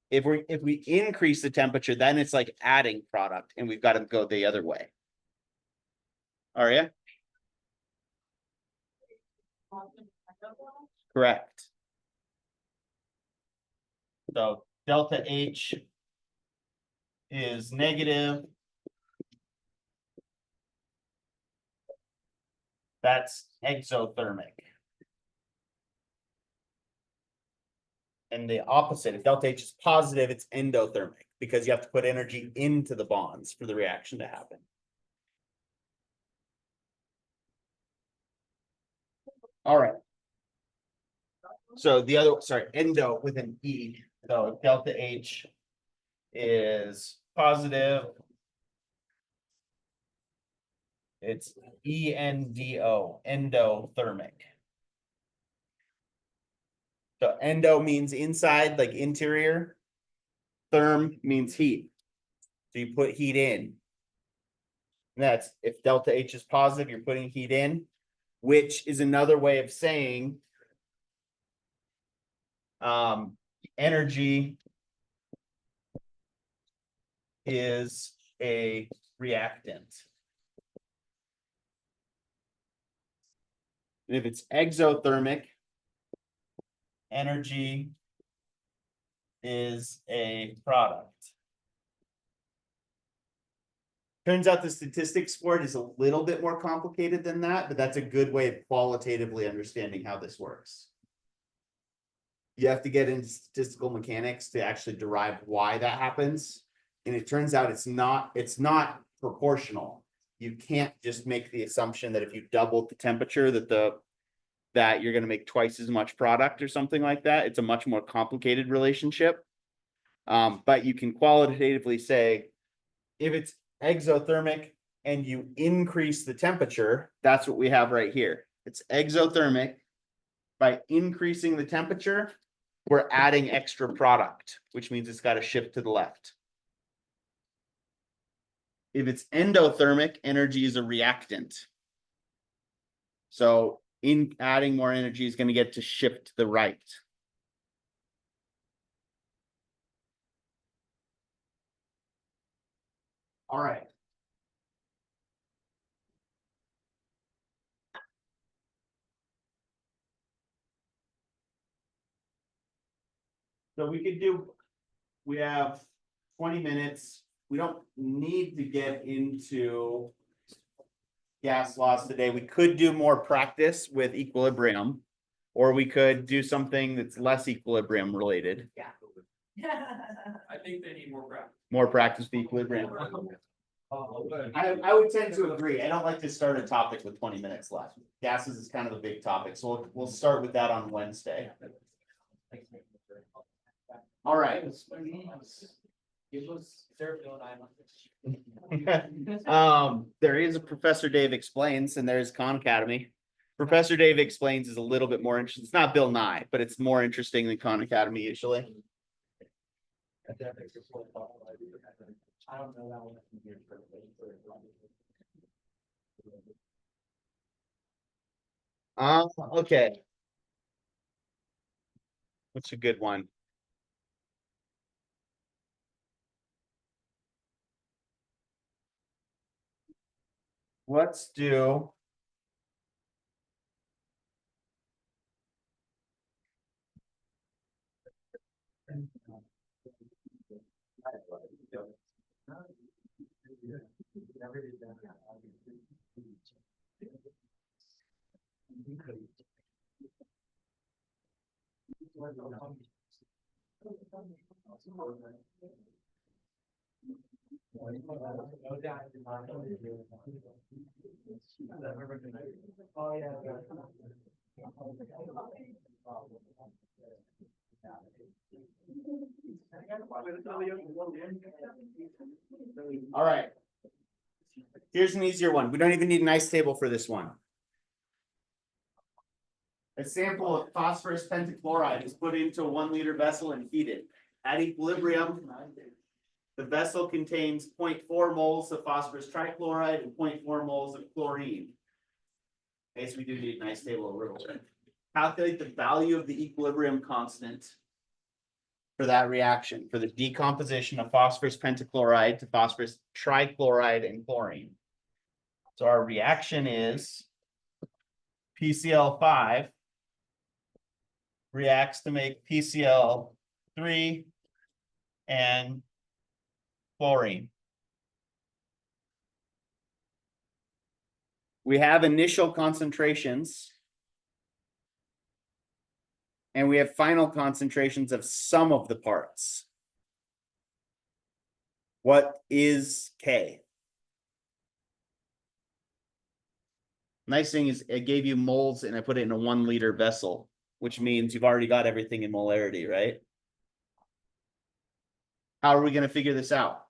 If we increase the temperature, then it's like adding product, and we've got to go the other way. Are you? Correct. So delta H is negative. That's exothermic. And the opposite, if delta H is positive, it's endothermic because you have to put energy into the bonds for the reaction to happen. All right. So the other, sorry, endo with an E. So delta H is positive. It's ENDO, endothermic. So endo means inside, like interior. Therm means heat. So you put heat in. And that's if delta H is positive, you're putting heat in, which is another way of saying energy is a reactant. And if it's exothermic, energy is a product. Turns out the statistics for it is a little bit more complicated than that, but that's a good way of qualitatively understanding how this works. You have to get into statistical mechanics to actually derive why that happens. And it turns out it's not proportional. You can't just make the assumption that if you double the temperature that you're going to make twice as much product or something like that. It's a much more complicated relationship. But you can qualitatively say if it's exothermic and you increase the temperature, that's what we have right here. It's exothermic. By increasing the temperature, we're adding extra product, which means it's got to shift to the left. If it's endothermic, energy is a reactant. So in adding more energy is going to get to shift to the right. All right. So we have 20 minutes. We don't need to get into gas laws today. We could do more practice with equilibrium, or we could do something that's less equilibrium related. I think they need more practice. More practice with equilibrium. I would tend to agree. I don't like to start a topic with 20 minutes left. Gases is kind of a big topic, so we'll start with that on Wednesday. All right. There is a Professor Dave Explains, and there's Khan Academy. Professor Dave Explains is a little bit more interesting. It's not Bill Nye, but it's more interesting than Khan Academy usually. I don't know that one. Okay. What's a good one? Let's do. All right. Here's an easier one. We don't even need an ice table for this one. A sample of phosphorus pentachloride is put into a 1 liter vessel and heated. At equilibrium, the vessel contains 0.4 moles of phosphorus trichloride and 0.4 moles of chlorine. Okay, so we do need an ice table a little bit. Calculate the value of the equilibrium constant for that reaction, for the decomposition of phosphorus pentachloride to phosphorus trichloride and chlorine. So our reaction is PCl5 reacts to make PCl3 and chlorine. We have initial concentrations. And we have final concentrations of some of the parts. What is K? Nice thing is it gave you moles and I put it in a 1 liter vessel, which means you've already got everything in molarity, right? How are we going to figure this out?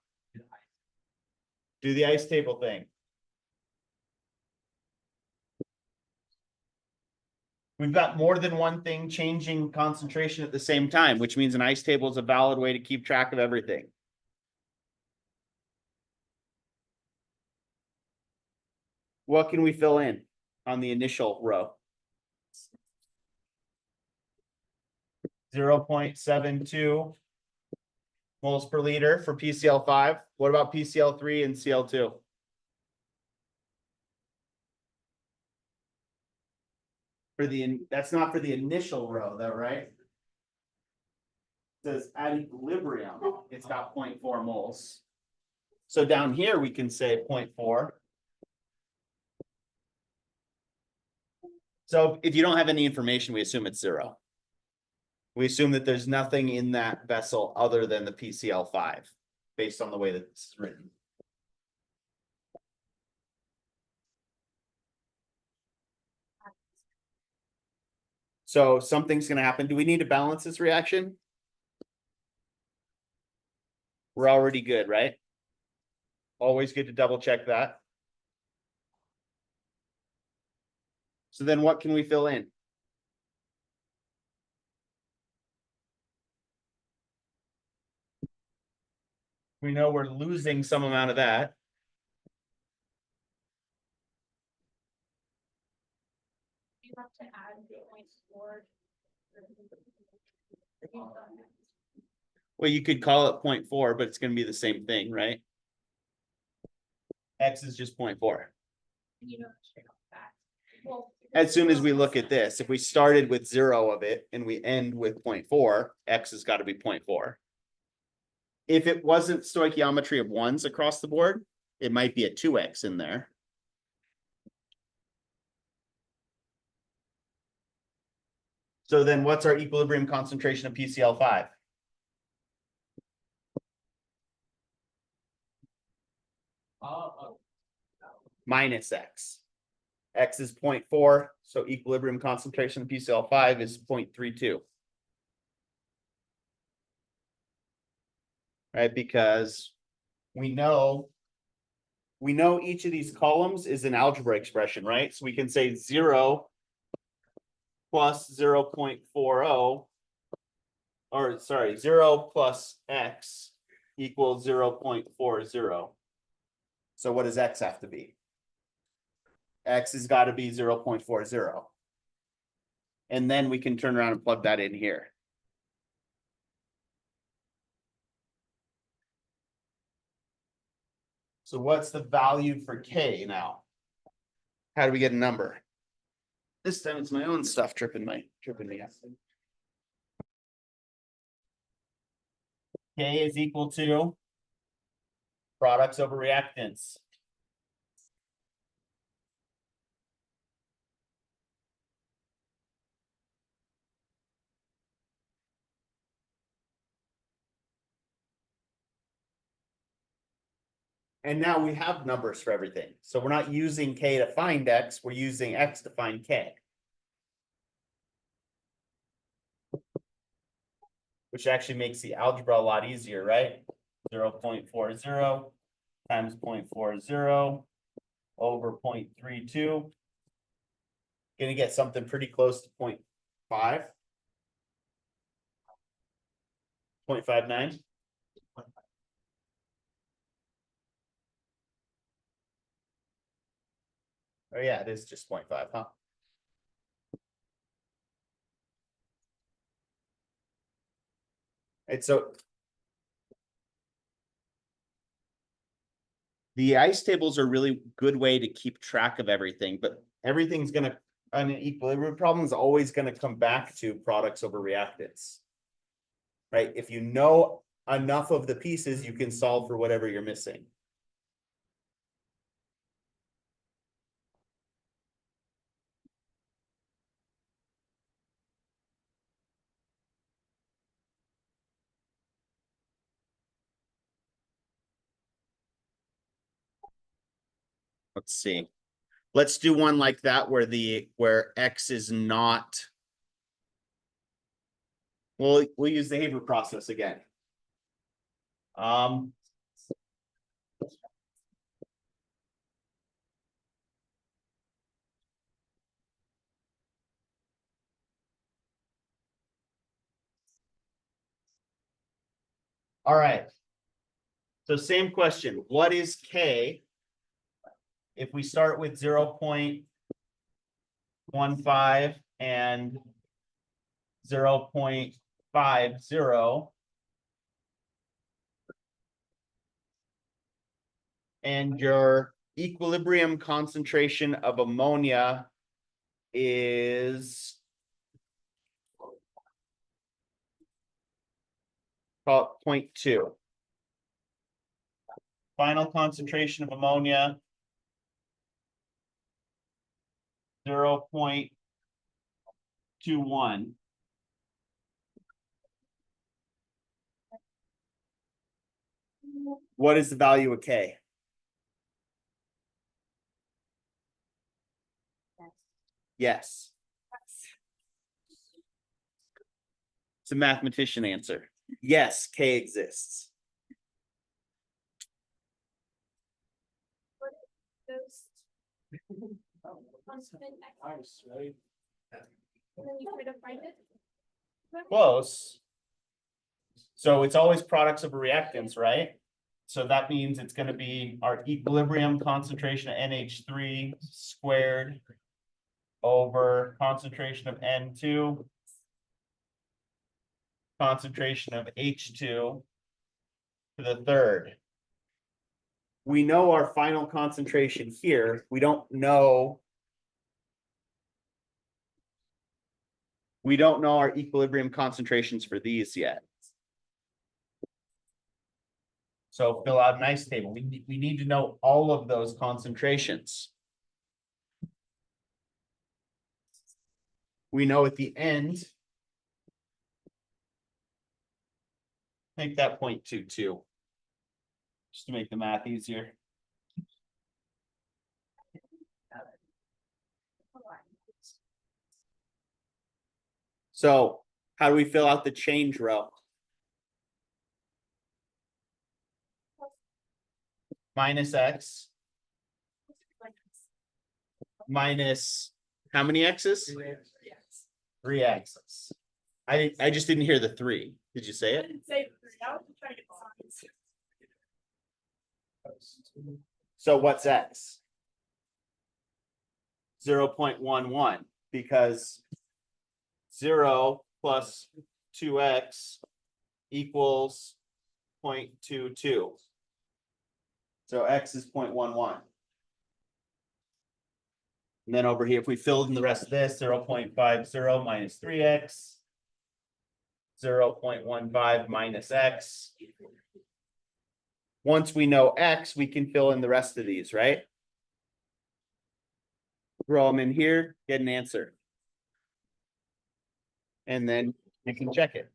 Do the ice table thing. We've got more than one thing changing concentration at the same time, which means an ice table is a valid way to keep track of everything. What can we fill in on the initial row? 0.72 moles per liter for PCl5. What about PCl3 and Cl2? That's not for the initial row though, right? It says at equilibrium, it's got 0.4 moles. So down here we can say 0.4. So if you don't have any information, we assume it's 0. We assume that there's nothing in that vessel other than the PCl5, based on the way that this is written. So something's going to happen. Do we need to balance this reaction? We're already good, right? Always good to double check that. So then what can we fill in? We know we're losing some amount of that. You have to add the points for. Well, you could call it 0.4, but it's going to be the same thing, right? X is just 0.4. You know, straight off the bat. Well, As soon as we look at this, if we started with 0 of it and we end with 0.4, X has got to be 0.4. If it wasn't stoichiometry of 1s across the board, it might be a 2X in there. So then what's our equilibrium concentration of PCl5? Minus X. X is 0.4, so equilibrium concentration of PCl5 is 0.32. Right, because we know each of these columns is an algebra expression, right? So we can say 0 plus 0.40, or sorry, 0 plus X equals 0.40. So what does X have to be? X has got to be 0.40. And then we can turn around and plug that in here. So what's the value for K now? How do we get a number? This time it's my own stuff tripping me up. K is equal to products over reactants. And now we have numbers for everything. So we're not using K to find X, we're using X to find K. Which actually makes the algebra a lot easier, right? 0.40 times 0.40 over 0.32 Gonna get something pretty close to 0.5. 0.59. Oh yeah, it is just 0.5, huh? And so the ice tables are a really good way to keep track of everything, but everything's gonna, an equilibrium problem is always gonna come back to products over reactants. Right? If you know enough of the pieces, you can solve for whatever you're missing. Let's see. Let's do one like that where X is not. We'll use the Haber process again. All right. So same question. What is K? If we start with 0.15 and 0.50, and your equilibrium concentration of ammonia is call it 0.2. Final concentration of ammonia 0.21. What is the value of K? Yes. It's a mathematician answer. Yes, K exists. Those. Constant X. And then you try to find it. Close. So it's always products of reactants, right? So that means it's going to be our equilibrium concentration of NH3 squared over concentration of N2, concentration of H2 to the third. We know our final concentration here. We don't know our equilibrium concentrations for these yet. So fill out an ice table. We need to know all of those concentrations. We know at the end, make that 0.22, just to make the math easier. So how do we fill out the change row? Minus X minus how many X's? 3 X's. I just didn't hear the 3. Did you say I it? didn't say three, I was just trying to get signs. So what's X? 0.11, because 0 plus 2X equals 0.22. So X is 0.11. And then over here, if we filled in the rest of this, 0.50 minus 3X, 0.15 minus X. Once we know X, we can fill in the rest of these, right? Throw them in here, get an answer. And then you can check it.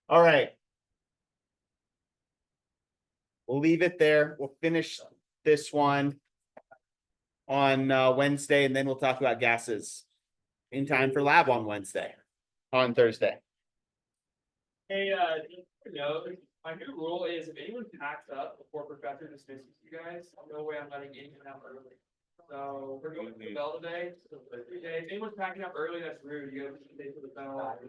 All right. We'll leave it there. We'll finish this one on Wednesday, and then we'll talk about gases in time for lab on Thursday. Hey, just to know, my new rule is if anyone packs up before professor dismisses you guys, no way I'm letting anyone out early. So we're going to the bell today. If anyone's packing up early, that's rude. You gotta stay for the bell.